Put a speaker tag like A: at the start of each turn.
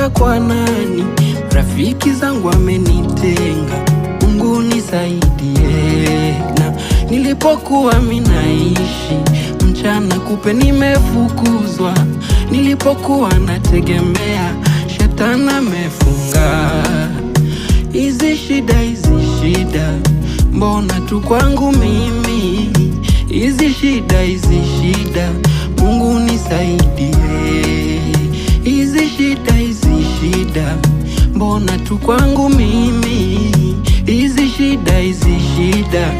A: nitaenda kwa nani? Rafiki zangu wamenitenga, Mungu nisaidie. Na nilipokuwa minaishi mchana kupe nimefukuzwa, nilipokuwa nategemea shetani amefunga. Hizi shida mbona tu kwangu mimi? Hizi shida Mungu nisaidie. Hizi shida mbona tu kwangu mimi? Hizi shida